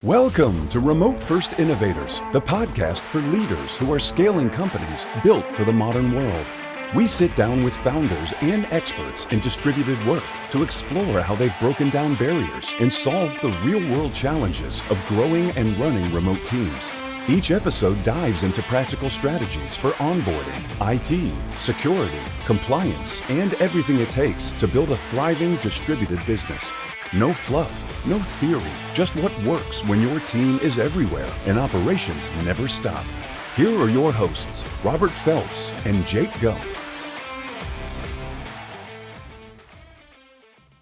Welcome to Remote First Innovators, the podcast for leaders who are scaling companies built for the modern world. We sit down with founders and experts in distributed work to explore how they've broken down barriers and solved the real-world challenges of growing and running remote teams. Each episode dives into practical strategies for onboarding, IT, security, compliance, and everything it takes to build a thriving distributed business. No fluff, no theory, just what works when your team is everywhere and operations never stop. Here are your hosts, Robert Phelps and Jake Gump.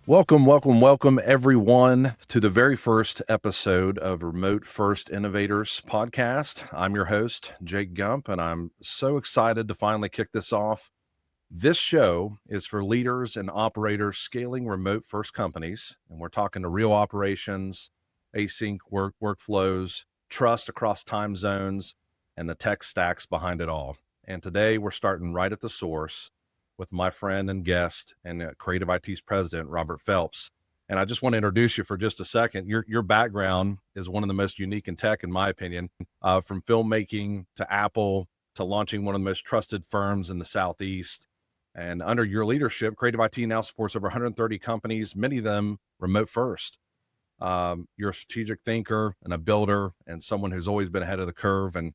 Welcome everyone to the very first episode of Remote First Innovators podcast. I'm your host, Jake Gump, and I'm so excited to finally kick this off. This show is for leaders and operators scaling remote first companies, and we're talking to real operations, async workflows, trust across time zones, and the tech stacks behind it all. And today we're starting right at the source with my friend and guest and Creative IT's president, Robert Phelps. And I just want to introduce you for just a second. Your background is one of the most unique in tech, in my opinion, from filmmaking to Apple to launching one of the most trusted firms in the Southeast. And under your leadership, Creative IT now supports over 130 companies, many of them remote first. You're a strategic thinker and a builder and someone who's always been ahead of the curve. And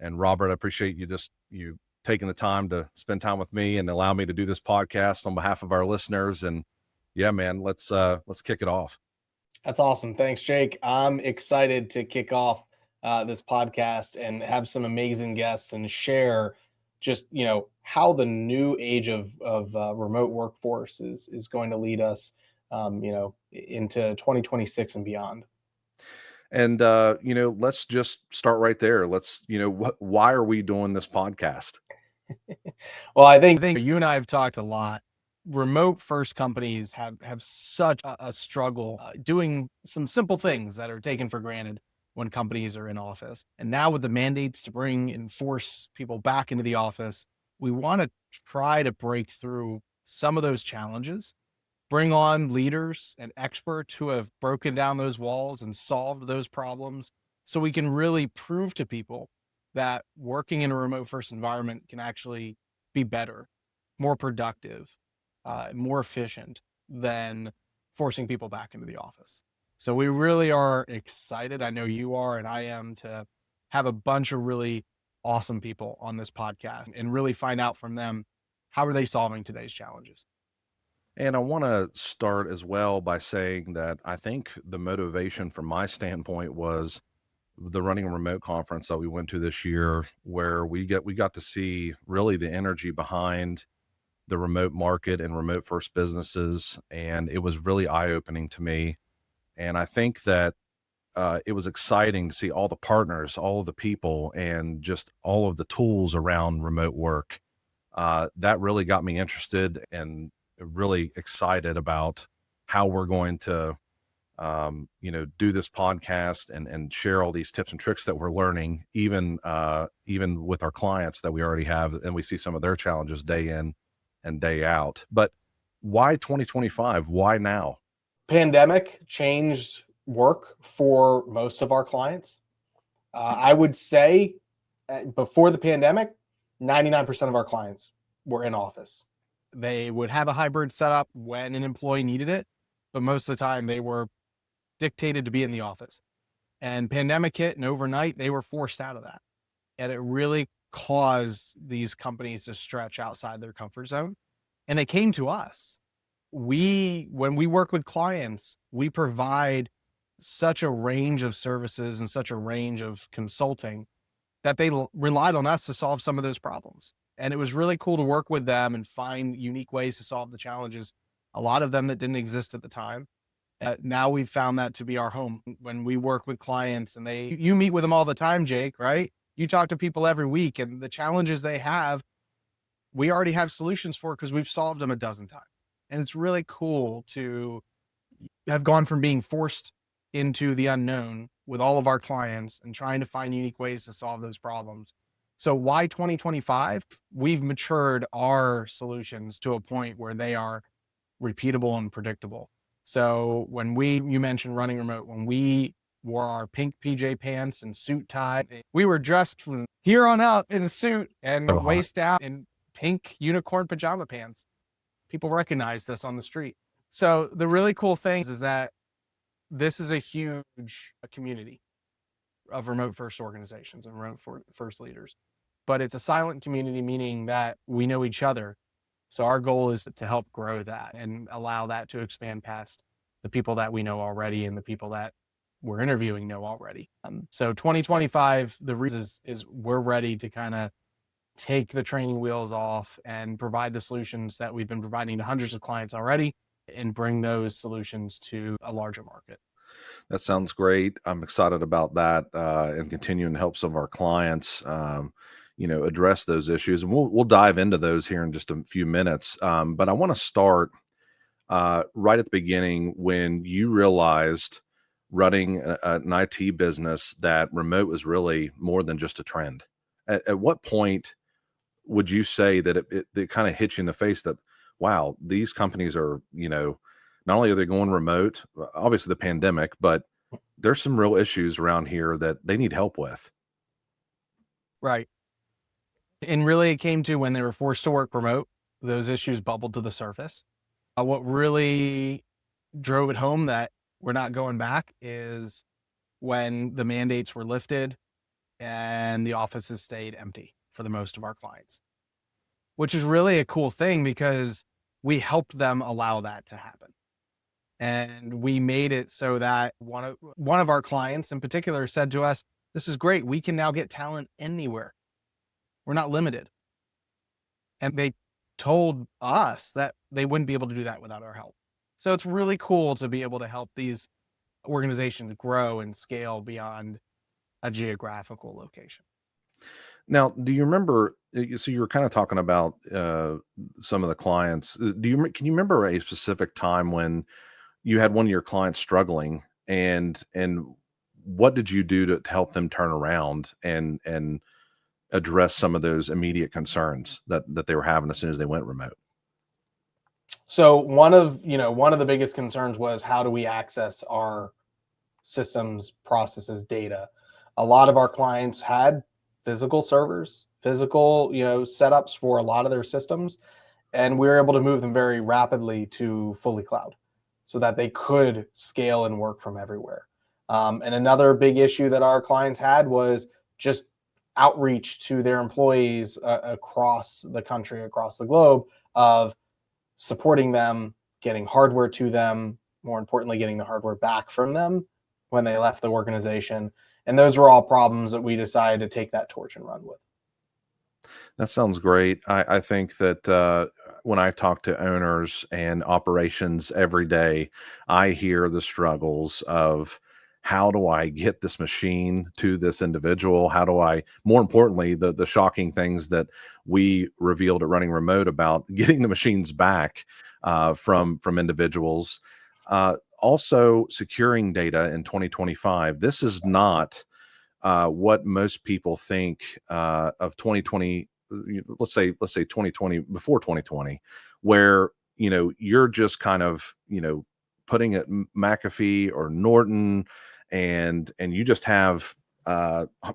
Robert, I appreciate you taking the time to spend time with me and allow me to do this podcast on behalf of our listeners. And yeah, man, let's kick it off. That's awesome. Thanks, Jake. I'm excited to kick off this podcast and have some amazing guests and share just, how the new age of remote workforce is going to lead us, into 2026 and beyond. And, let's just start right there. Why are we doing this podcast? Well, I think you and I have talked a lot. Remote first companies have such a struggle doing some simple things that are taken for granted when companies are in office. And now with the mandates to bring and force people back into the office, we want to try to break through some of those challenges, bring on leaders and experts who have broken down those walls and solved those problems so we can really prove to people that working in a remote first environment can actually be better, more productive, more efficient than forcing people back into the office. So we really are excited. I know you are, and I am, to have a bunch of really awesome people on this podcast and really find out from them, how are they solving today's challenges? And I want to start as well by saying that I think the motivation from my standpoint was the Running Remote conference that we went to this year, where we got to see really the energy behind the remote market and remote first businesses. And it was really eye-opening to me. And I think that it was exciting to see all the partners, all of the people, and just all of the tools around remote work. That really got me interested and really excited about how we're going to, do this podcast and share all these tips and tricks that we're learning, even with our clients that we already have, and we see some of their challenges day in and day out. But why 2025? Why now? Pandemic changed work for most of our clients. I would say before the pandemic, 99% of our clients were in office. They would have a hybrid setup when an employee needed it, but most of the time they were dictated to be in the office. And pandemic hit, and overnight they were forced out of that. And it really caused these companies to stretch outside their comfort zone. And they came to us. When we work with clients, we provide such a range of services and such a range of consulting that they relied on us to solve some of those problems. And it was really cool to work with them and find unique ways to solve the challenges, a lot of them that didn't exist at the time. Now we've found that to be our home. When we work with clients and you meet with them all the time, Jake, right? You talk to people every week, and the challenges they have, we already have solutions for because we've solved them a dozen times. And it's really cool to have gone from being forced into the unknown with all of our clients and trying to find unique ways to solve those problems. So why 2025? We've matured our solutions to a point where they are repeatable and predictable. So when you mentioned running remote, when we wore our pink PJ pants and suit tie. We were dressed from here on out in a suit and waist out in pink unicorn pajama pants. People recognized us on the street. So the really cool thing is that this is a huge community of remote first organizations and remote first leaders, but it's a silent community, meaning that we know each other. So our goal is to help grow that and allow that to expand past the people that we know already and the people that we're interviewing know already. So 2025, the reason is we're ready to kind of take the training wheels off and provide the solutions that we've been providing to hundreds of clients already and bring those solutions to a larger market. That sounds great. I'm excited about that and continuing to help some of our clients, address those issues. And we'll dive into those here in just a few minutes. But I want to start right at the beginning when you realized running an IT business that remote was really more than just a trend. At what point would you say that it kind of hit you in the face that, wow, these companies are, not only are they going remote, obviously the pandemic, but there's some real issues around here that they need help with. Right. And really it came to when they were forced to work remote, those issues bubbled to the surface. What really drove it home that we're not going back is when the mandates were lifted and the offices stayed empty for the most of our clients, which is really a cool thing because we helped them allow that to happen. And we made it so that one of our clients in particular said to us, this is great. We can now get talent anywhere. We're not limited. And they told us that they wouldn't be able to do that without our help. So it's really cool to be able to help these organizations grow and scale beyond a geographical location. Now, do you remember, so you were kind of talking about some of the clients. Can you remember a specific time when you had one of your clients struggling and what did you do to help them turn around and address some of those immediate concerns that they were having as soon as they went remote? So one of the biggest concerns was, how do we access our systems, processes, data? A lot of our clients had physical servers, physical, setups for a lot of their systems, and we were able to move them very rapidly to fully cloud so that they could scale and work from everywhere. And another big issue that our clients had was just outreach to their employees across the country, across the globe, of supporting them, getting hardware to them, more importantly, getting the hardware back from them when they left the organization. And those were all problems that we decided to take that torch and run with. That sounds great. I think that when I talk to owners and operations every day, I hear the struggles of, how do I get this machine to this individual? How do I, more importantly, the shocking things that we revealed at Running Remote about getting the machines back from individuals. Also securing data in 2025. This is not what most people think of 2020. Let's say 2020, before 2020, where, you're just kind of, putting it McAfee or Norton and you just have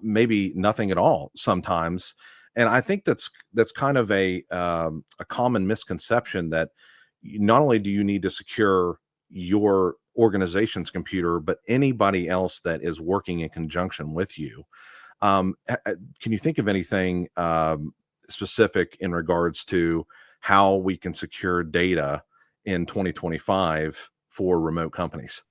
maybe nothing at all sometimes. And I think that's kind of a common misconception that not only do you need to secure your organization's computer, but anybody else that is working in conjunction with you. Can you think of anything specific in regards to how we can secure data in 2025 for remote companies?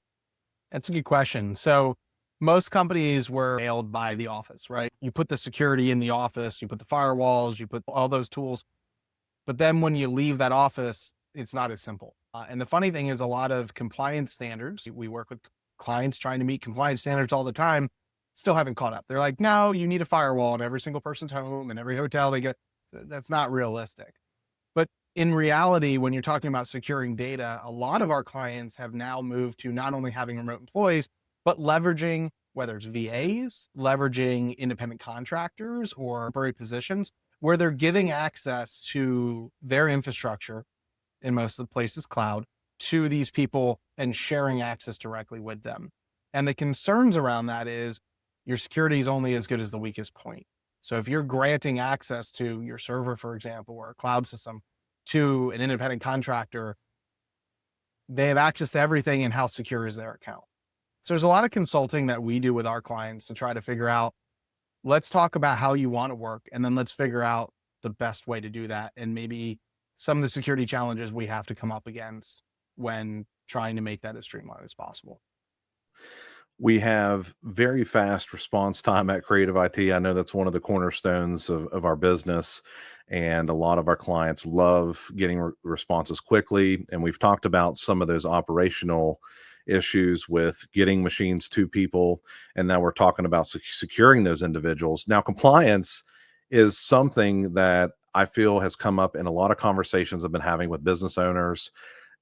That's a good question. So most companies were nailed by the office, right? You put the security in the office, you put the firewalls, you put all those tools. But then when you leave that office, it's not as simple. And the funny thing is, a lot of compliance standards, we work with clients trying to meet compliance standards all the time, still haven't caught up. They're like, no, you need a firewall in every single person's home and every hotel they get. That's not realistic. But in reality, when you're talking about securing data, a lot of our clients have now moved to not only having remote employees, but leveraging, whether it's VAs, leveraging independent contractors or temporary positions, where they're giving access to their infrastructure, in most of the places cloud, to these people and sharing access directly with them. And the concerns around that is your security is only as good as the weakest point. So if you're granting access to your server, for example, or a cloud system to an independent contractor, they have access to everything, and how secure is their account? So there's a lot of consulting that we do with our clients to try to figure out, let's talk about how you want to work, and then let's figure out the best way to do that, and maybe some of the security challenges we have to come up against when trying to make that as streamlined as possible. We have very fast response time at Creative IT. I know that's one of the cornerstones of our business, and a lot of our clients love getting responses quickly. And we've talked about some of those operational issues with getting machines to people, and now we're talking about securing those individuals. Now, compliance is something that I feel has come up in a lot of conversations I've been having with business owners.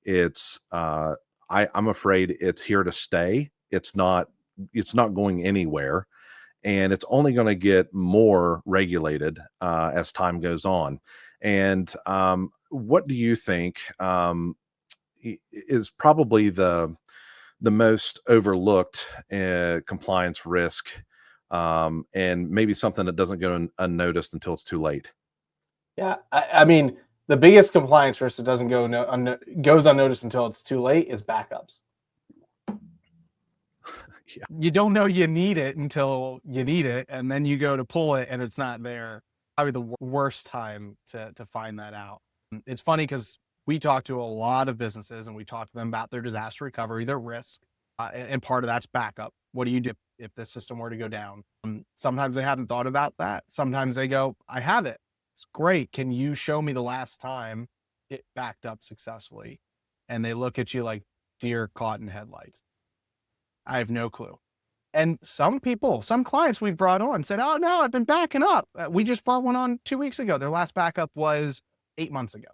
It's I'm afraid it's here to stay. It's not going anywhere, and it's only going to get more regulated as time goes on. And what do you think is probably the most overlooked compliance risk, and maybe something that doesn't go unnoticed until it's too late? Yeah, I mean, the biggest compliance risk that doesn't goes unnoticed until it's too late is backups. Yeah. You don't know you need it until you need it, and then you go to pull it and it's not there. Probably the worst time to find that out. It's funny because we talk to a lot of businesses, and we talk to them about their disaster recovery, their risk, and part of that's backup. What do you do if the system were to go down? Sometimes they haven't thought about that. Sometimes they go, I have it. It's great. Can you show me the last time it backed up successfully? And they look at you like deer caught in headlights. I have no clue. And some clients we've brought on said, oh no, I've been backing up. We just brought one on 2 weeks ago. Their last backup was 8 months ago.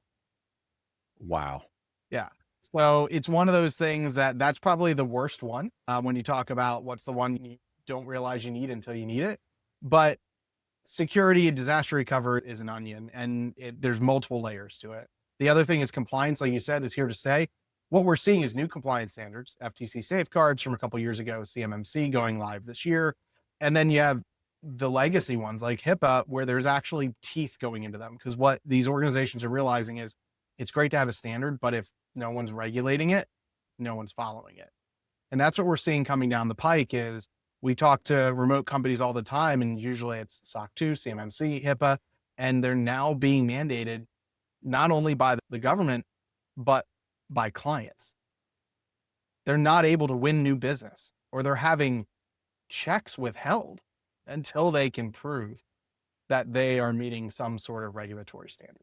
Wow. Yeah. So it's one of those things that's probably the worst one when you talk about what's the one you don't realize you need until you need it. But security and disaster recovery is an onion, and there's multiple layers to it. The other thing is compliance, like you said, is here to stay. What we're seeing is new compliance standards, FTC Safeguards from a couple years ago, CMMC going live this year. And then you have the legacy ones like HIPAA, where there's actually teeth going into them. Because what these organizations are realizing is it's great to have a standard, but if no one's regulating it, no one's following it. And that's what we're seeing coming down the pike is we talk to remote companies all the time, and usually it's SOC 2, CMMC, HIPAA, and they're now being mandated not only by the government, but by clients. They're not able to win new business, or they're having checks withheld until they can prove that they are meeting some sort of regulatory standard.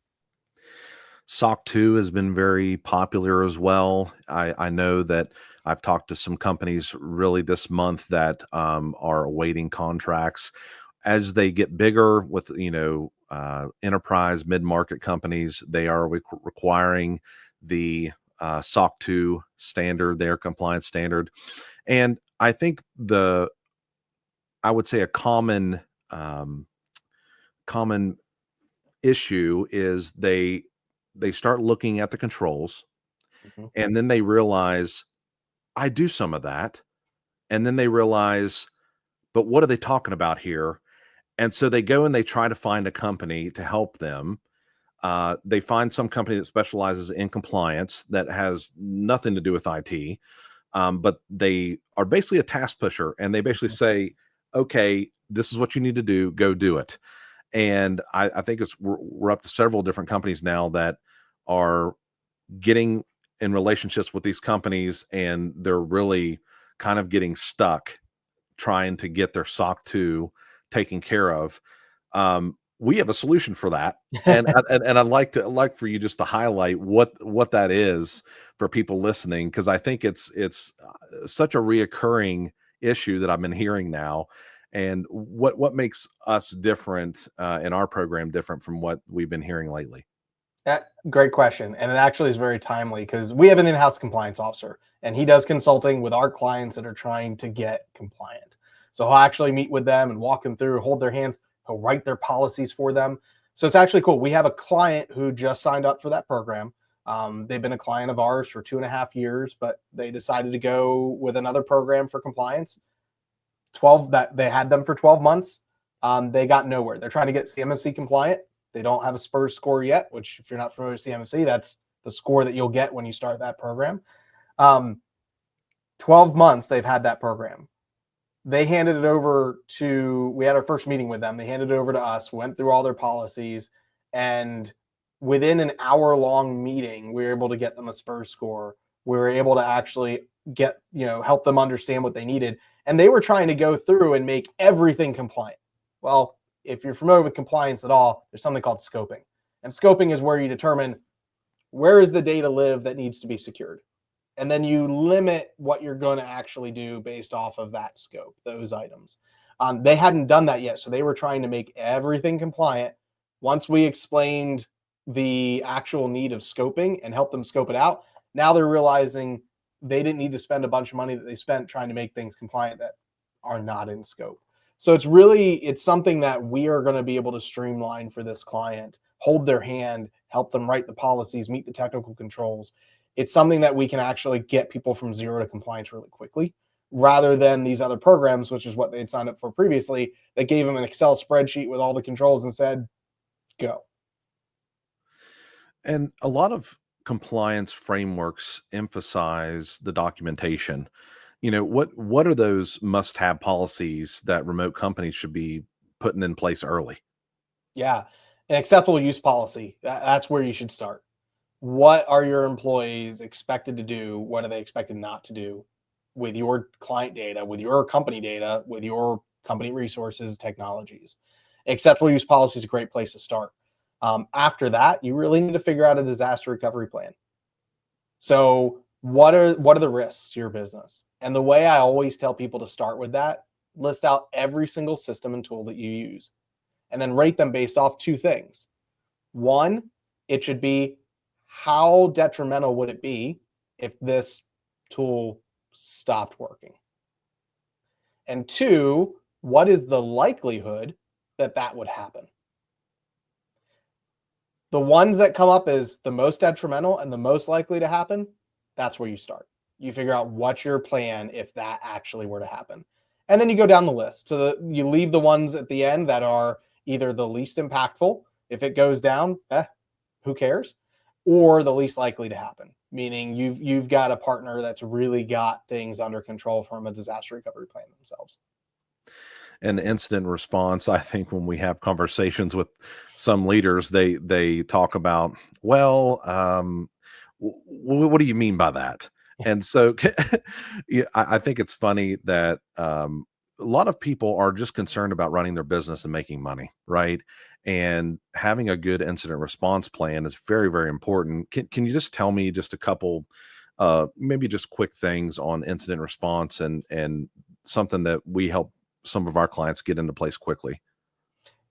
SOC 2 has been very popular as well. I know that I've talked to some companies really this month that are awaiting contracts. As they get bigger with, enterprise mid-market companies, they are requiring the SOC 2 standard, their compliance standard. And I think I would say a common issue is they start looking at the controls, and then they realize I do some of that. And then they realize, but what are they talking about here? And so they go and they try to find a company to help them. They find some company that specializes in compliance that has nothing to do with IT. But they are basically a task pusher, and they basically say, okay, this is what you need to do, go do it. And I think we're up to several different companies now that are getting in relationships with these companies, and they're really kind of getting stuck trying to get their SOC 2 taken care of. We have a solution for that, and I'd like for you just to highlight what that is for people listening, because I think it's such a reoccurring issue that I've been hearing now. And what makes us different in our program different from what we've been hearing lately? Great question. And it actually is very timely because we have an in-house compliance officer, and he does consulting with our clients that are trying to get compliant. So he'll actually meet with them and walk them through, hold their hands. He'll write their policies for them. So it's actually cool. We have a client who just signed up for that program. They've been a client of ours for 2.5 years, but they decided to go with another program for compliance. They had them for 12 months. They got nowhere. They're trying to get CMMC compliant. They don't have a SPURS score yet, which if you're not familiar with CMMC, that's the score that you'll get when you start that program. 12 months they've had that program. They handed it over we had our first meeting with them. They handed it over to us, went through all their policies, and within an hour-long meeting, we were able to get them a SPURS score. We were able to actually help them understand what they needed. And they were trying to go through and make everything compliant. Well, if you're familiar with compliance at all, there's something called scoping. And scoping is where you determine where is the data live that needs to be secured. And then you limit what you're going to actually do based off of that scope, those items. They hadn't done that yet, so they were trying to make everything compliant. Once we explained the actual need of scoping and helped them scope it out, now they're realizing they didn't need to spend a bunch of money that they spent trying to make things compliant that are not in scope. So it's something that we are going to be able to streamline for this client, hold their hand, help them write the policies, meet the technical controls. It's something that we can actually get people from zero to compliance really quickly, rather than these other programs, which is what they'd signed up for previously, that gave them an Excel spreadsheet with all the controls and said, go. And a lot of compliance frameworks emphasize the documentation. What are those must-have policies that remote companies should be putting in place early? Yeah, an acceptable use policy. That's where you should start. What are your employees expected to do? What are they expected not to do with your client data, with your company data, with your company resources, technologies? Acceptable use policy is a great place to start. After that, you really need to figure out a disaster recovery plan. So what are the risks to your business? And the way I always tell people to start with that, list out every single system and tool that you use, and then rate them based off two things. One, it should be, how detrimental would it be if this tool stopped working? And two, what is the likelihood that would happen? The ones that come up as the most detrimental and the most likely to happen, that's where you start. You figure out what's your plan if that actually were to happen. And then you go down the list. So you leave the ones at the end that are either the least impactful. If it goes down, who cares? Or the least likely to happen, meaning you've got a partner that's really got things under control from a disaster recovery plan themselves. And incident response, I think when we have conversations with some leaders, they talk about, well, what do you mean by that? And so yeah, I think it's funny that a lot of people are just concerned about running their business and making money, right? And having a good incident response plan is very, very important. Can you just tell me just a couple, maybe just quick things on incident response and something that we help some of our clients get into place quickly?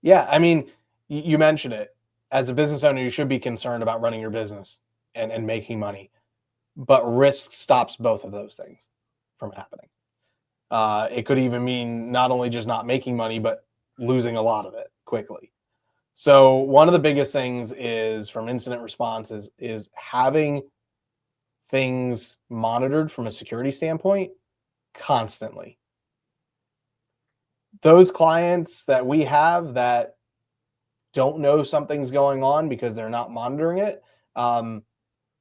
Yeah, I mean, you mentioned it. As a business owner, you should be concerned about running your business and making money, but risk stops both of those things from happening. It could even mean not only just not making money, but losing a lot of it quickly. So one of the biggest things is from incident response is having things monitored from a security standpoint constantly. Those clients that we have that don't know something's going on because they're not monitoring it,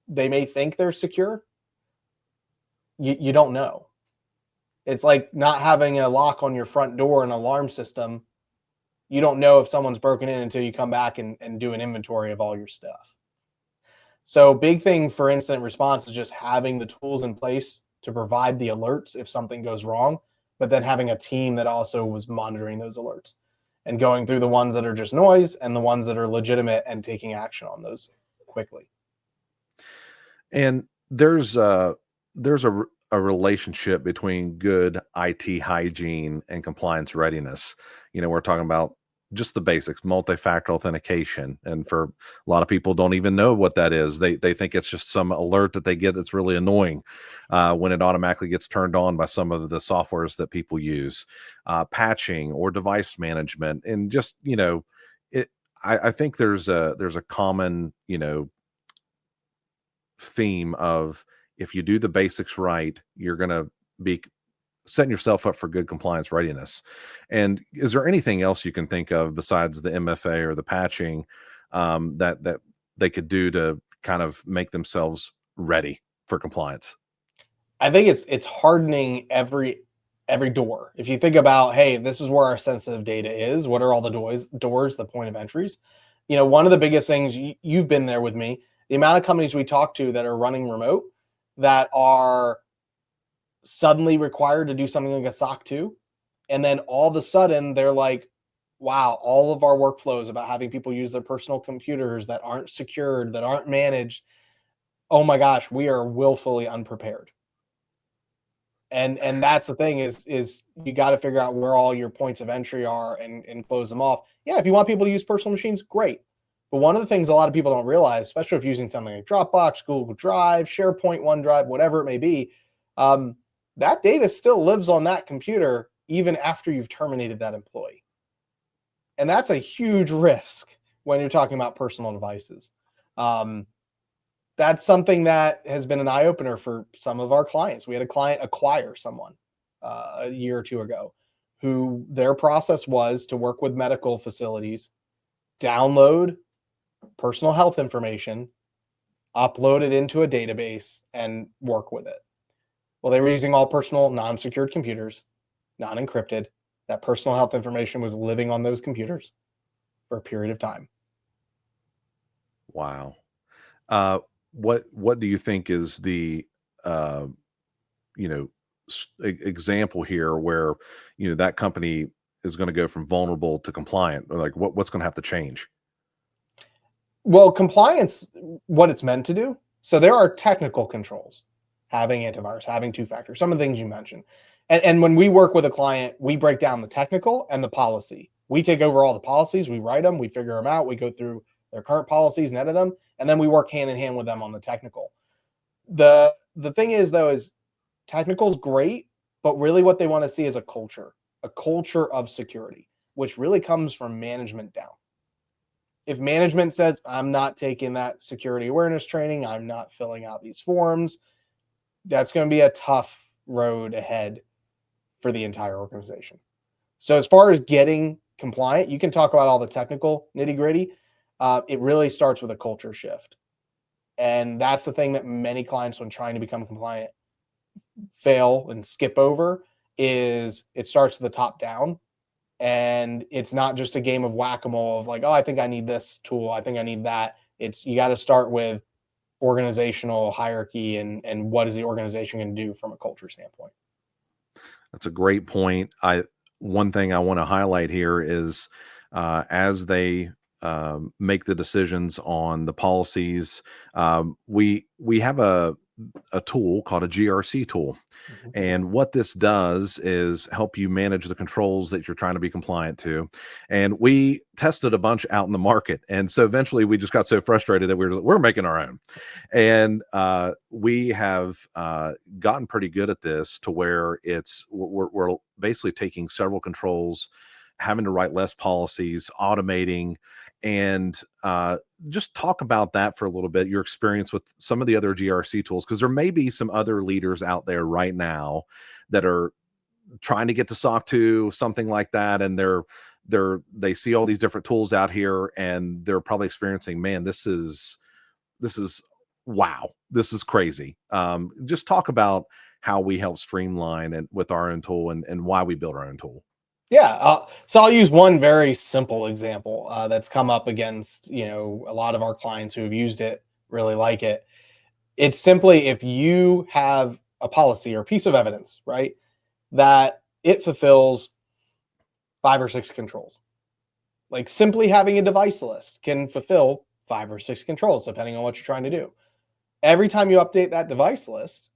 they may think they're secure. You don't know. It's like not having a lock on your front door, an alarm system. You don't know if someone's broken in until you come back and do an inventory of all your stuff. So big thing for incident response is just having the tools in place to provide the alerts if something goes wrong, but then having a team that also was monitoring those alerts and going through the ones that are just noise and the ones that are legitimate and taking action on those quickly. And there's a relationship between good IT hygiene and compliance readiness. We're talking about just the basics, multi-factor authentication. And for a lot of people don't even know what that is. They think it's just some alert that they get that's really annoying when it automatically gets turned on by some of the softwares that people use, patching or device management. And just, I think there's a common, theme of if you do the basics right, you're going to be setting yourself up for good compliance readiness. And is there anything else you can think of besides the MFA or the patching that they could do to kind of make themselves ready for compliance? I think it's hardening every door. If you think about, hey, this is where our sensitive data is, what are all the doors, the point of entries? One of the biggest things, you've been there with me, the amount of companies we talk to that are running remote that are suddenly required to do something like a SOC 2. And then all of a sudden they're like, wow, all of our workflows about having people use their personal computers that aren't secured, that aren't managed. Oh my gosh, we are willfully unprepared. And that's the thing is you got to figure out where all your points of entry are and close them off. Yeah, if you want people to use personal machines, great. But one of the things a lot of people don't realize, especially if using something like Dropbox, Google Drive, SharePoint, OneDrive, whatever it may be, that data still lives on that computer even after you've terminated that employee. And that's a huge risk when you're talking about personal devices. That's something that has been an eye-opener for some of our clients. We had a client acquire someone a year or two ago who their process was to work with medical facilities, download personal health information, upload it into a database, and work with it. Well, they were using all personal, non-secured computers, non-encrypted. That personal health information was living on those computers for a period of time. Wow. What do you think is the example here where that company is going to go from vulnerable to compliant? Like what's going to have to change? Well, compliance, what it's meant to do. So there are technical controls, having antivirus, having two-factor, some of the things you mentioned. And when we work with a client, we break down the technical and the policy. We take over all the policies, we write them, we figure them out, we go through their current policies and edit them, and then we work hand in hand with them on the technical. The thing is, though, is technical is great, but really what they want to see is a culture of security, which really comes from management down. If management says, I'm not taking that security awareness training, I'm not filling out these forms, that's going to be a tough road ahead for the entire organization. So as far as getting compliant, you can talk about all the technical nitty-gritty. It really starts with a culture shift. And that's the thing that many clients, when trying to become compliant, fail and skip over, is it starts with the top down. And it's not just a game of whack-a-mole of like, oh, I think I need this tool, I think I need that. You got to start with organizational hierarchy and what is the organization going to do from a culture standpoint. That's a great point. One thing I want to highlight here is as they make the decisions on the policies, we have a tool called a GRC tool. Mm-hmm. And what this does is help you manage the controls that you're trying to be compliant to. And we tested a bunch out in the market. And so eventually we just got so frustrated that we're making our own. And we have gotten pretty good at this to where we're basically taking several controls, having to write less policies, automating, and just talk about that for a little bit, your experience with some of the other GRC tools, because there may be some other leaders out there right now that are trying to get to SOC 2, something like that, and they see all these different tools out here, and they're probably experiencing, man, this is wow, this is crazy. Just talk about how we help streamline and with our own tool and why we build our own tool. Yeah. So I'll use one very simple example that's come up against, a lot of our clients who have used it really like it. It's simply if you have a policy or a piece of evidence, right, that it fulfills 5 or 6 controls. Like simply having a device list can fulfill 5 or 6 controls, depending on what you're trying to do. Every time you update that device list,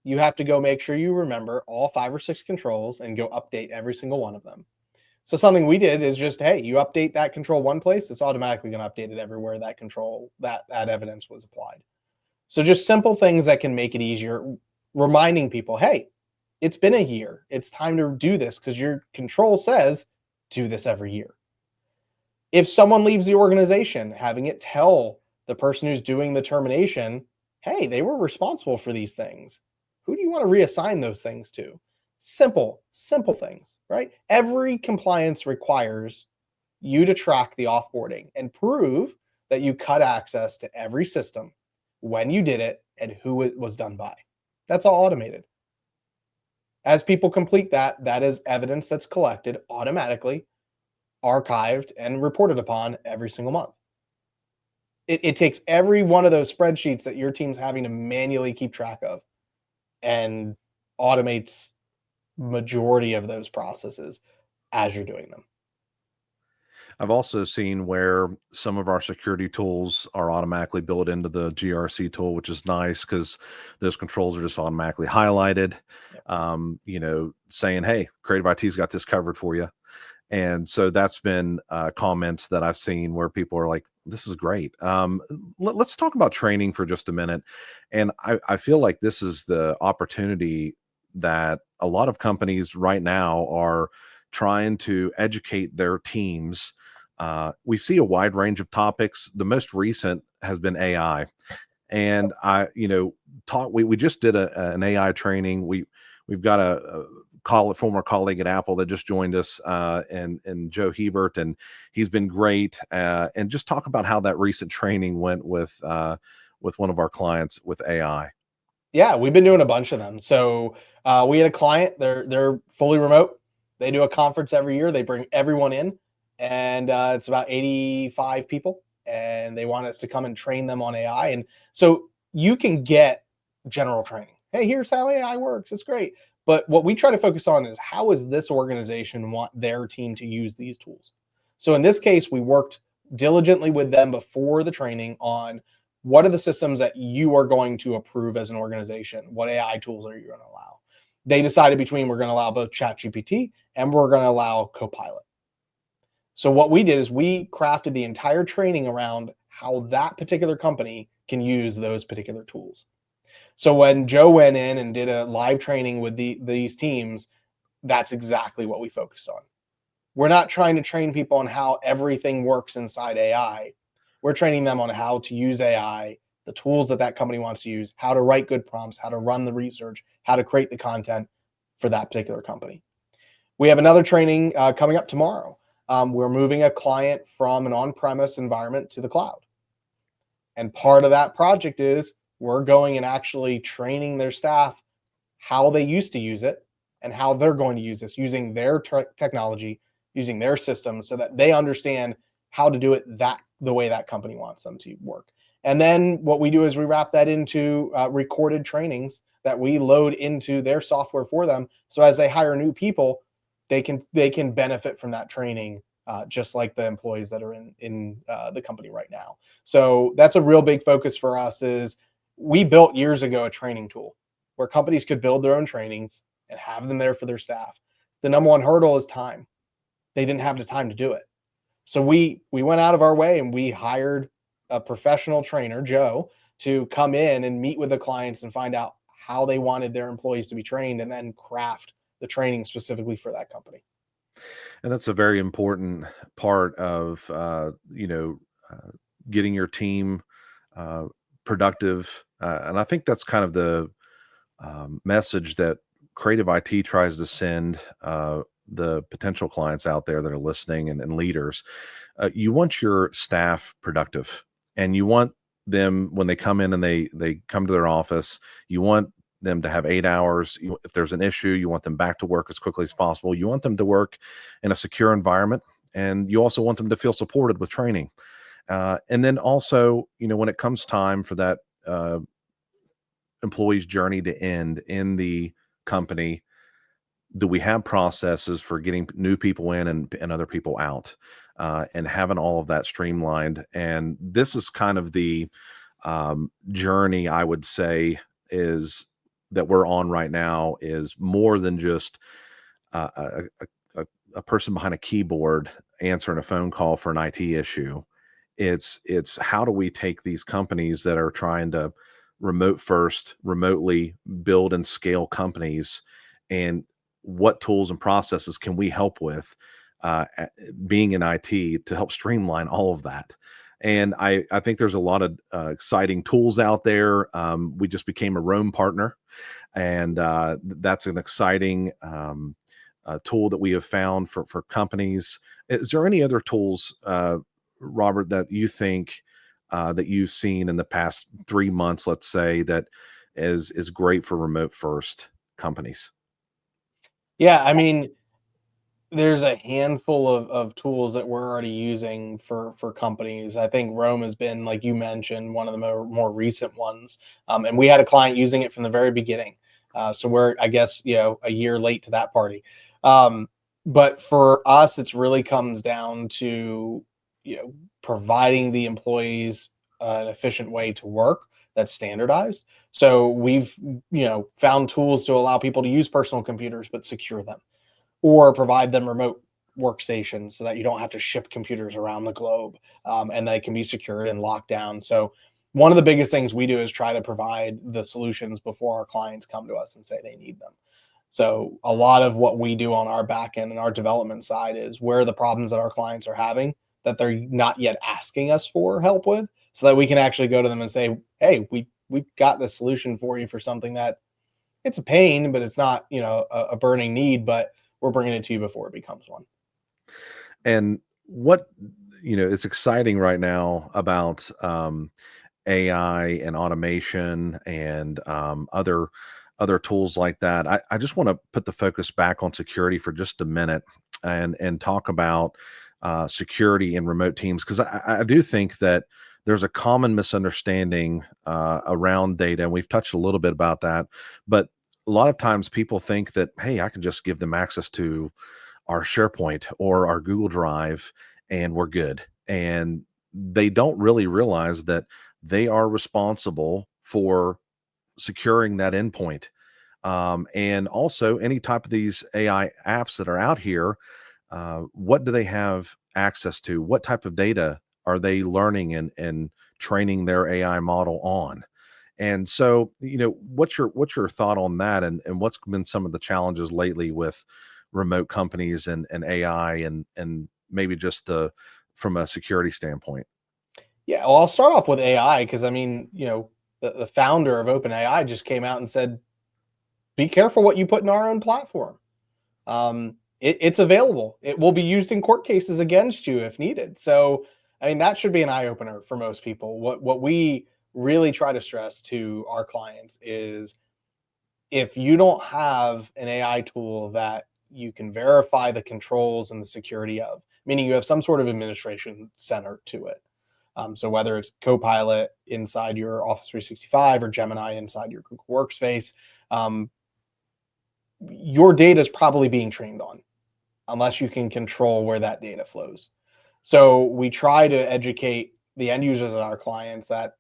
you have to go make sure you remember all 5 or 6 controls and go update every single one of them. So something we did is just, hey, you update that control one place, it's automatically going to update it everywhere that control, that evidence was applied. So just simple things that can make it easier, reminding people, hey, it's been a year. It's time to do this because your control says do this every year. If someone leaves the organization, having it tell the person who's doing the termination, hey, they were responsible for these things. Who do you want to reassign those things to? Simple things, right? Every compliance requires you to track the offboarding and prove that you cut access to every system, when you did it, and who it was done by. That's all automated. As people complete that, that is evidence that's collected automatically, archived, and reported upon every single month. It takes every one of those spreadsheets that your team's having to manually keep track of and automates majority of those processes as you're doing them. I've also seen where some of our security tools are automatically built into the GRC tool, which is nice because those controls are just automatically highlighted, saying, hey, Creative IT's got this covered for you. And so that's been comments that I've seen where people are like, this is great. Let's talk about training for just a minute. And I feel like this is the opportunity that a lot of companies right now are trying to educate their teams. We see a wide range of topics. The most recent has been AI. And we just did an AI training. We've got a former colleague at Apple that just joined us, and Joe Hebert, and he's been great. And just talk about how that recent training went with one of our clients with AI. Yeah, we've been doing a bunch of them. So we had a client. They're fully remote. They do a conference every year. They bring everyone in, and it's about 85 people, and they want us to come and train them on AI. And so you can get general training. Hey, here's how AI works. It's great. But what we try to focus on is how does this organization want their team to use these tools? So in this case, we worked diligently with them before the training on what are the systems that you are going to approve as an organization? What AI tools are you going to allow? They decided between we're going to allow both ChatGPT and we're going to allow Copilot. So what we did is we crafted the entire training around how that particular company can use those particular tools. So when Joe went in and did a live training with these teams, that's exactly what we focused on. We're not trying to train people on how everything works inside AI. We're training them on how to use AI, the tools that company wants to use, how to write good prompts, how to run the research, how to create the content for that particular company. We have another training coming up tomorrow. We're moving a client from an on-premise environment to the cloud. And part of that project is we're going and actually training their staff how they used to use it and how they're going to use this using their technology, using their systems so that they understand how to do it the way that company wants them to work. And then what we do is we wrap that into recorded trainings that we load into their software for them. So as they hire new people, they can benefit from that training just like the employees that are in the company right now. So that's a real big focus for us. Is we built years ago a training tool where companies could build their own trainings and have them there for their staff. The number one hurdle is time. They didn't have the time to do it. So we went out of our way and we hired a professional trainer, Joe, to come in and meet with the clients and find out how they wanted their employees to be trained and then craft the training specifically for that company. And that's a very important part of, getting your team productive. And I think that's kind of the message that Creative IT tries to send the potential clients out there that are listening and leaders. You want your staff productive, and you want them when they come in and they come to their office, you want them to have 8 hours. If there's an issue, you want them back to work as quickly as possible. You want them to work in a secure environment, and you also want them to feel supported with training. And then also, when it comes time for that employee's journey to end in the company, do we have processes for getting new people in and other people out, and having all of that streamlined? And this is kind of the journey, I would say, is that we're on right now, is more than just a person behind a keyboard answering a phone call for an IT issue. It's how do we take these companies that are trying to remotely build and scale companies, and what tools and processes can we help with being in IT to help streamline all of that? And I think there's a lot of exciting tools out there. We just became a Rome partner, and that's an exciting tool that we have found for companies. Is there any other tools, Robert, that you think that you've seen in the past 3 months, let's say, that is great for remote first companies? Yeah, I mean, there's a handful of tools that we're already using for companies. I think Rome has been, like you mentioned, one of the more recent ones, and we had a client using it from the very beginning. So we're, I guess, a year late to that party. But for us, it's really comes down to providing the employees an efficient way to work that's standardized. So we've found tools to allow people to use personal computers but secure them, or provide them remote workstations so that you don't have to ship computers around the globe, and they can be secured and locked down. So one of the biggest things we do is try to provide the solutions before our clients come to us and say they need them. So a lot of what we do on our back end and our development side is where are the problems that our clients are having that they're not yet asking us for help with, so that we can actually go to them and say, hey, we've got this solution for you for something that it's a pain, but it's not a burning need, but we're bringing it to you before it becomes one. And what, it's exciting right now about AI and automation and other tools like that. I just want to put the focus back on security for just a minute and talk about security in remote teams, because I do think that there's a common misunderstanding around data, and we've touched a little bit about that. But a lot of times people think that, hey, I can just give them access to our SharePoint or our Google Drive and we're good. And they don't really realize that they are responsible for securing that endpoint. And also, any type of these AI apps that are out here, what do they have access to? What type of data are they learning and training their AI model on? And so, what's your thought on that? And what's been some of the challenges lately with remote companies and AI and maybe just from a security standpoint? Yeah, well, I'll start off with AI because I mean, the founder of OpenAI just came out and said, "Be careful what you put in our own platform. It's available. It will be used in court cases against you if needed." So, I mean, that should be an eye opener for most people. What we really try to stress to our clients is if you don't have an AI tool that you can verify the controls and the security of, meaning you have some sort of administration center to it. So whether it's Copilot inside your Office 365 or Gemini inside your Google Workspace, your data is probably being trained on, unless you can control where that data flows. So we try to educate the end users and our clients that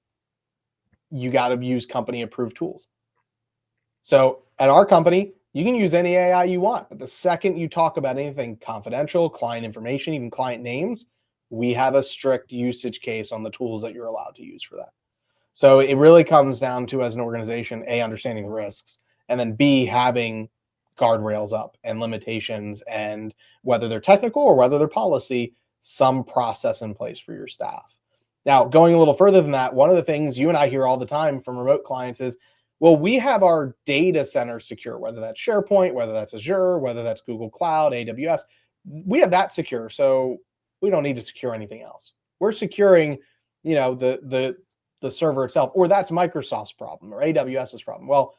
you got to use company approved tools. So at our company, you can use any AI you want, but the second you talk about anything confidential, client information, even client names, we have a strict usage case on the tools that you're allowed to use for that. So it really comes down to, as an organization, A, understanding the risks, and then B, having guardrails up and limitations, and whether they're technical or whether they're policy, some process in place for your staff. Now, going a little further than that, one of the things you and I hear all the time from remote clients is, well, we have our data center secure, whether that's SharePoint, whether that's Azure, whether that's Google Cloud, AWS. We have that secure, so we don't need to secure anything else. We're securing, the server itself, or that's Microsoft's problem or AWS's problem. Well,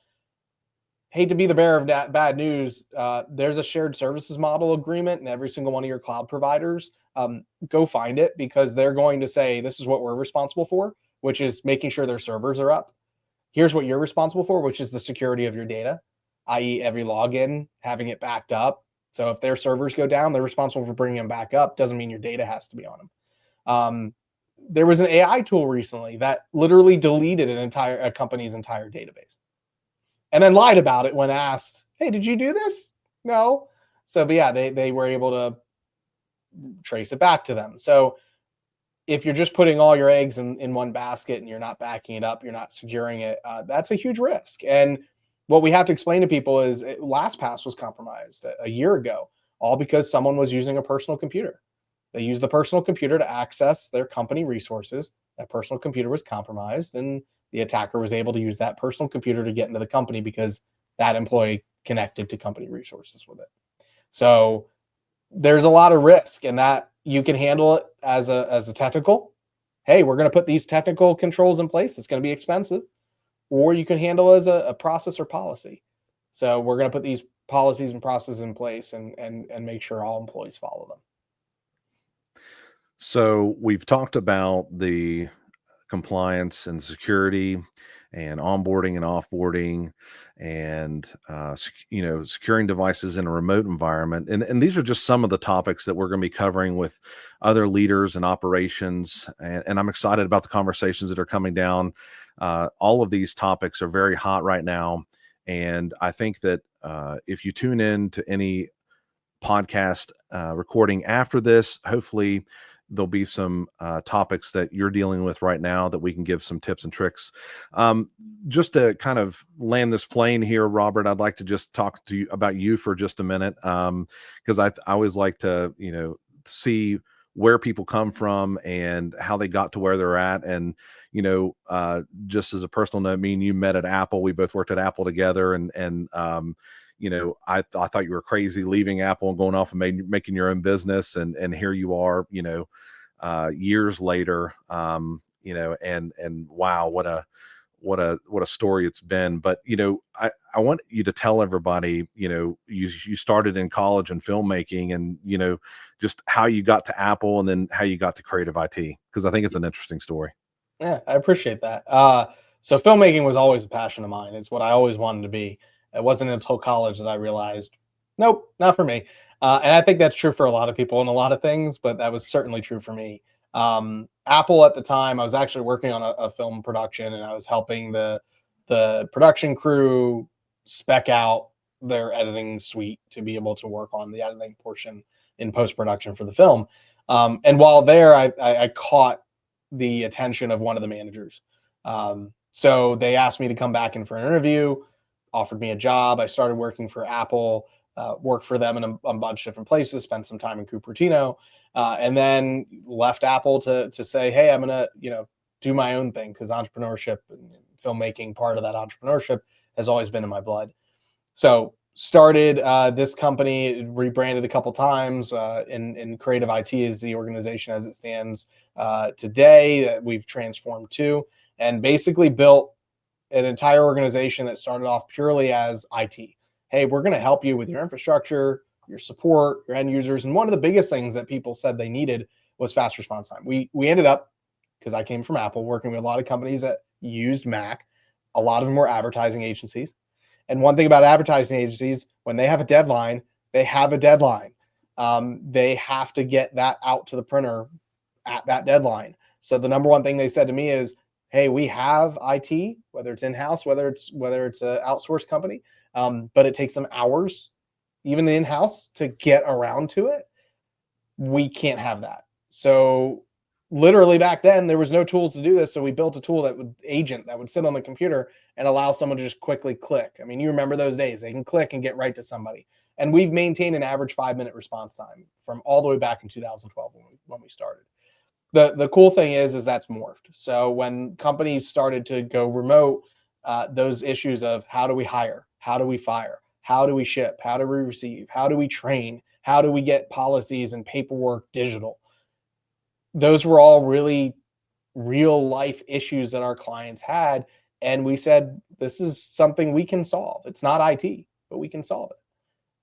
hate to be the bearer of that bad news. There's a shared services model agreement in every single one of your cloud providers. Go find it, because they're going to say, this is what we're responsible for, which is making sure their servers are up. Here's what you're responsible for, which is the security of your data, i.e. every login, having it backed up. So if their servers go down, they're responsible for bringing them back up. Doesn't mean your data has to be on them. There was an AI tool recently that literally deleted a company's entire database and then lied about it when asked, hey, did you do this? No. So, but yeah, they were able to trace it back to them. So if you're just putting all your eggs in one basket and you're not backing it up, you're not securing it, that's a huge risk. And what we have to explain to people is LastPass was compromised a year ago, all because someone was using a personal computer. They used the personal computer to access their company resources. That personal computer was compromised, and the attacker was able to use that personal computer to get into the company because that employee connected to company resources with it. So there's a lot of risk, and that you can handle it as a technical. Hey, we're going to put these technical controls in place. It's going to be expensive. Or you can handle it as a process or policy. So we're going to put these policies and processes in place and make sure all employees follow them. So we've talked about the compliance and security and onboarding and offboarding and securing devices in a remote environment, and these are just some of the topics that we're going to be covering with other leaders and operations, and I'm excited about the conversations that are coming down. All of these topics are very hot right now, and I think that if you tune in to any podcast recording after this, hopefully there'll be some topics that you're dealing with right now that we can give some tips and tricks. Just to kind of land this plane here, Robert, I'd like to just talk to you about you for just a minute, because I always like to, see where people come from and how they got to where they're at. And, just as a personal note, me and you met at Apple. We both worked at Apple together, and I thought you were crazy leaving Apple and going off and making your own business. And here you are, years later, and wow, what a story it's been. But, I want you to tell everybody, you started in college in filmmaking, and, just how you got to Apple and then how you got to creative IT, because I think it's an interesting story. Yeah, I appreciate that. So filmmaking was always a passion of mine. It's what I always wanted to be. It wasn't until college that I realized, nope, not for me. And I think that's true for a lot of people in a lot of things, but that was certainly true for me. Apple at the time, I was actually working on a film production, and I was helping the production crew spec out their editing suite to be able to work on the editing portion in post-production for the film. And while there, I caught the attention of one of the managers. So they asked me to come back in for an interview, offered me a job. I started working for Apple, worked for them in a bunch of different places, spent some time in Cupertino, and then left Apple to say, hey, I'm going to, do my own thing, because entrepreneurship and filmmaking, part of that entrepreneurship, has always been in my blood. So started this company, rebranded a couple times, in Creative IT is the organization as it stands today, that we've transformed to, and basically built an entire organization that started off purely as IT. Hey, we're going to help you with your infrastructure, your support, your end users. And one of the biggest things that people said they needed was fast response time. We ended up, because I came from Apple, working with a lot of companies that used Mac. A lot of them were advertising agencies. And one thing about advertising agencies, when they have a deadline, they have a deadline. They have to get that out to the printer at that deadline. So the number one thing they said to me is, hey, we have IT, whether it's in-house, whether it's an outsourced company, but it takes them hours, even the in-house, to get around to it. We can't have that. So literally back then, there was no tools to do this. So we built a tool that would sit on the computer and allow someone to just quickly click. I mean, you remember those days. They can click and get right to somebody. And we've maintained an average 5-minute response time from all the way back in 2012 when we started. The cool thing is that's morphed. So when companies started to go remote, those issues of how do we hire, how do we fire, how do we ship, how do we receive, how do we train, how do we get policies and paperwork digital, those were all really real life issues that our clients had. And we said, this is something we can solve. It's not IT, but we can solve it.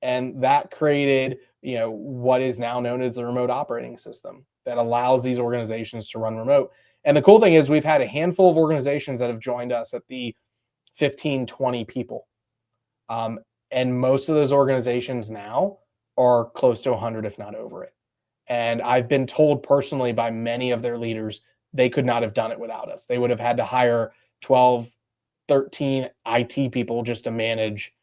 And that created, what is now known as the remote operating system that allows these organizations to run remote. And the cool thing is we've had a handful of organizations that have joined us at the 15, 20 people. And most of those organizations now are close to 100, if not over it. And I've been told personally by many of their leaders, they could not have done it without us. They would have had to hire 12, 13 IT people just to manage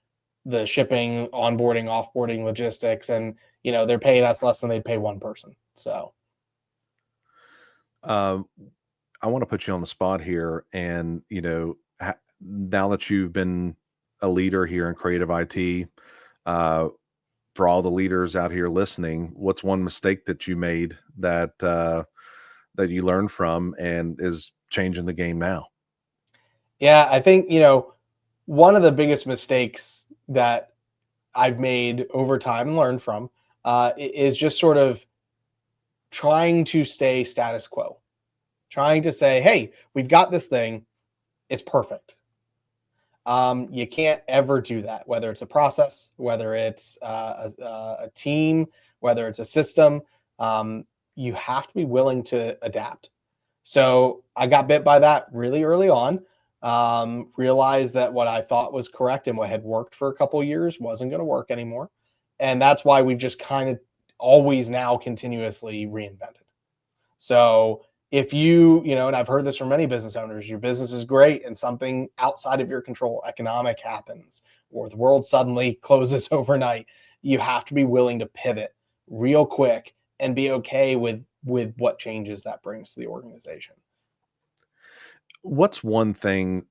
the shipping, onboarding, offboarding, logistics. And, they're paying us less than they'd pay one person. So I want to put you on the spot here. And, now that you've been a leader here in creative IT, for all the leaders out here listening, what's one mistake that you made that that you learned from and is changing the game now? Yeah, I think, one of the biggest mistakes that I've made over time and learned from is just sort of trying to stay status quo, trying to say, hey, we've got this thing, it's perfect. You can't ever do that, whether it's a process, whether it's a team, whether it's a system. You have to be willing to adapt. So I got bit by that really early on. Realized that what I thought was correct and what had worked for a couple of years wasn't going to work anymore. And that's why we've just kind of always now continuously reinvented. So if and I've heard this from many business owners, your business is great and something outside of your control, economic happens, or the world suddenly closes overnight, you have to be willing to pivot real quick and be okay with what changes that brings to the organization. What's one thing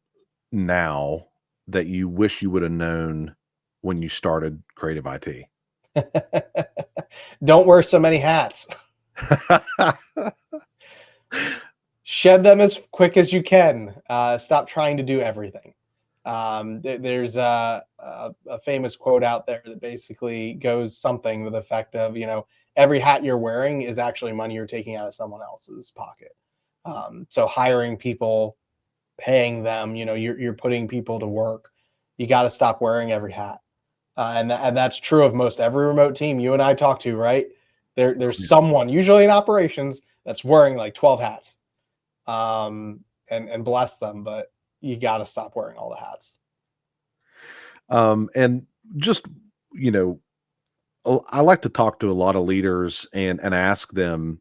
now that you wish you would have known when you started creative IT? Don't wear so many hats. Shed them as quick as you can. Stop trying to do everything. There's a famous quote out there that basically goes something to the effect of, every hat you're wearing is actually money you're taking out of someone else's pocket. So hiring people, paying them, you're putting people to work. You got to stop wearing every hat. And that's true of most every remote team you and I talk to, right? There's someone, usually in operations, that's wearing like 12 hats. And bless them, but you got to stop wearing all the hats. And just, I like to talk to a lot of leaders and ask them,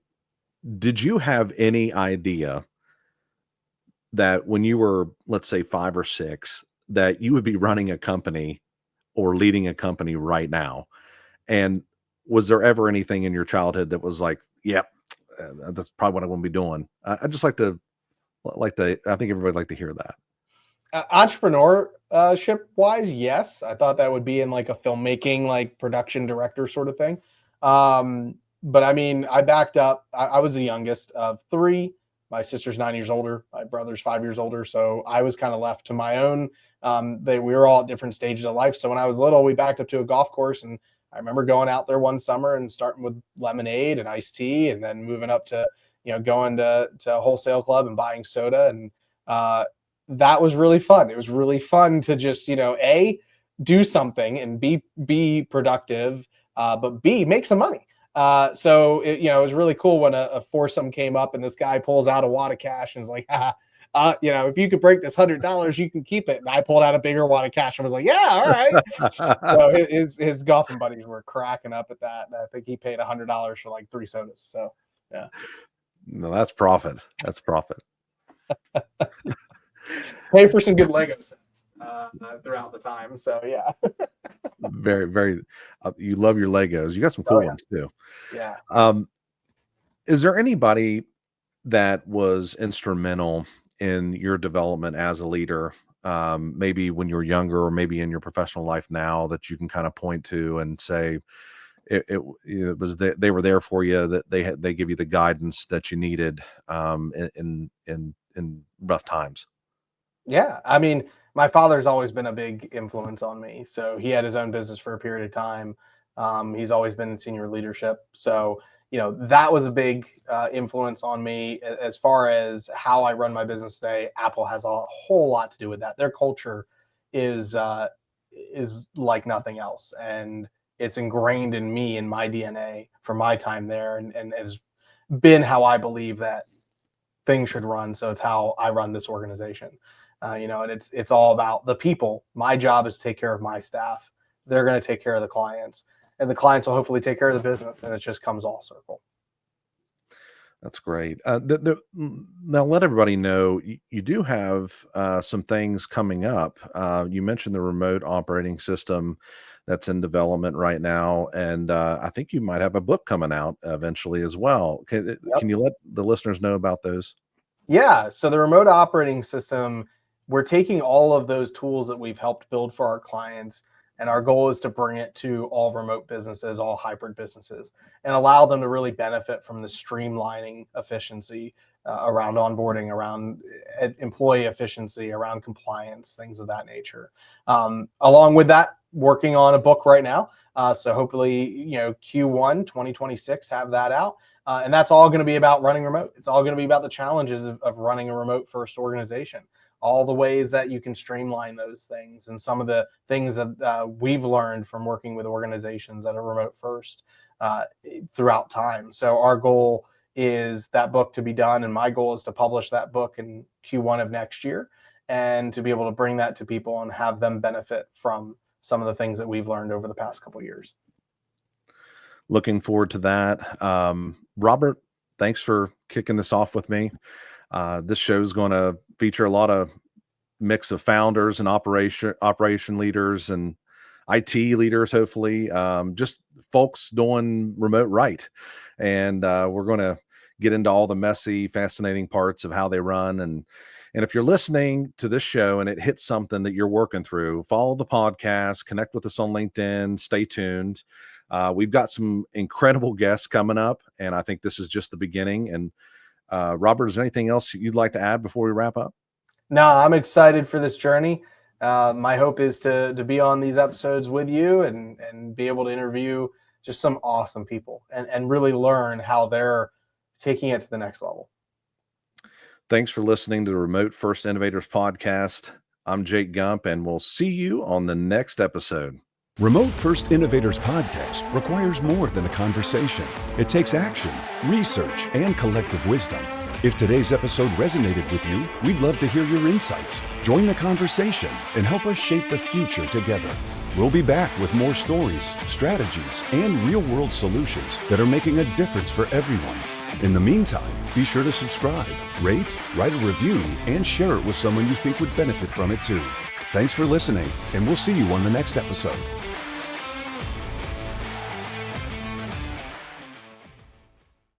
did you have any idea that when you were, let's say 5 or 6, that you would be running a company or leading a company right now? And was there ever anything in your childhood that was like, yep, that's probably what I want to be doing? I just like to, I think everybody would like to hear that. Entrepreneurship wise, yes. I thought that would be in like a filmmaking, like production director sort of thing. But I mean, I backed up. I was the youngest of 3. My sister's 9 years older. My brother's 5 years older. So I was kind of left to my own. We were all at different stages of life. So when I was little, we backed up to a golf course, and I remember going out there one summer and starting with lemonade and iced tea, and then moving up to, going to a wholesale club and buying soda. And that was really fun. It was really fun to just, A, do something and be productive, but B, make some money. So it was really cool when a foursome came up and this guy pulls out a wad of cash and is like, if you could break this $100, you can keep it. And I pulled out a bigger wad of cash and was like, yeah, all right. So his golfing buddies were cracking up at that. And I think he paid $100 for like 3 sodas. So yeah. No, that's profit. That's profit. Pay for some good Lego sets throughout the time. So yeah. Very, very. You love your Legos. You got some cool ones too. Yeah. Is there anybody that was instrumental in your development as a leader, maybe when you were younger or maybe in your professional life now, that you can kind of point to and say it was they were there for you, that they give you the guidance that you needed in rough times? Yeah. I mean, my father's always been a big influence on me. So he had his own business for a period of time. He's always been in senior leadership. So, that was a big influence on me. As far as how I run my business today, Apple has a whole lot to do with that. Their culture is like nothing else. And it's ingrained in me and my DNA from my time there, and has been how I believe that things should run. So it's how I run this organization. And it's all about the people. My job is to take care of my staff. They're going to take care of the clients, and the clients will hopefully take care of the business. And it just comes all circle. That's great. Now let everybody know you do have some things coming up. You mentioned the remote operating system that's in development right now, and I think you might have a book coming out eventually as well. Can you let the listeners know about those? Yeah. So the remote operating system, we're taking all of those tools that we've helped build for our clients, And our goal is to bring it to all remote businesses, all hybrid businesses, and allow them to really benefit from the streamlining efficiency around onboarding, around employee efficiency, around compliance, things of that nature. Along with that, working on a book right now. So hopefully, Q1 2026, have that out. And that's all going to be about running remote. It's all going to be about the challenges of running a remote first organization, all the ways that you can streamline those things, and some of the things that we've learned from working with organizations that are remote first throughout time. So our goal is that book to be done, and my goal is to publish that book in Q1 of next year, and to be able to bring that to people and have them benefit from some of the things that we've learned over the past couple of years. Looking forward to that. Robert, thanks for kicking this off with me. This show is going to feature a lot of mix of founders and operation leaders and IT leaders, hopefully, just folks doing remote right. And we're going to get into all the messy, fascinating parts of how they run. And if you're listening to this show and it hits something that you're working through, follow the podcast, connect with us on LinkedIn, stay tuned. We've got some incredible guests coming up, and I think this is just the beginning. And Robert, is there anything else you'd like to add before we wrap up? No, I'm excited for this journey. My hope is to be on these episodes with you and be able to interview just some awesome people and really learn how they're taking it to the next level. Thanks for listening to the Remote First Innovators podcast. I'm Jake Gump, and we'll see you on the next episode. Remote First Innovators podcast requires more than a conversation. It takes action, research, and collective wisdom. If today's episode resonated with you, we'd love to hear your insights. Join the conversation and help us shape the future together. We'll be back with more stories, strategies, and real-world solutions that are making a difference for everyone. In the meantime, be sure to subscribe, rate, write a review, and share it with someone you think would benefit from it too. Thanks for listening, and we'll see you on the next episode.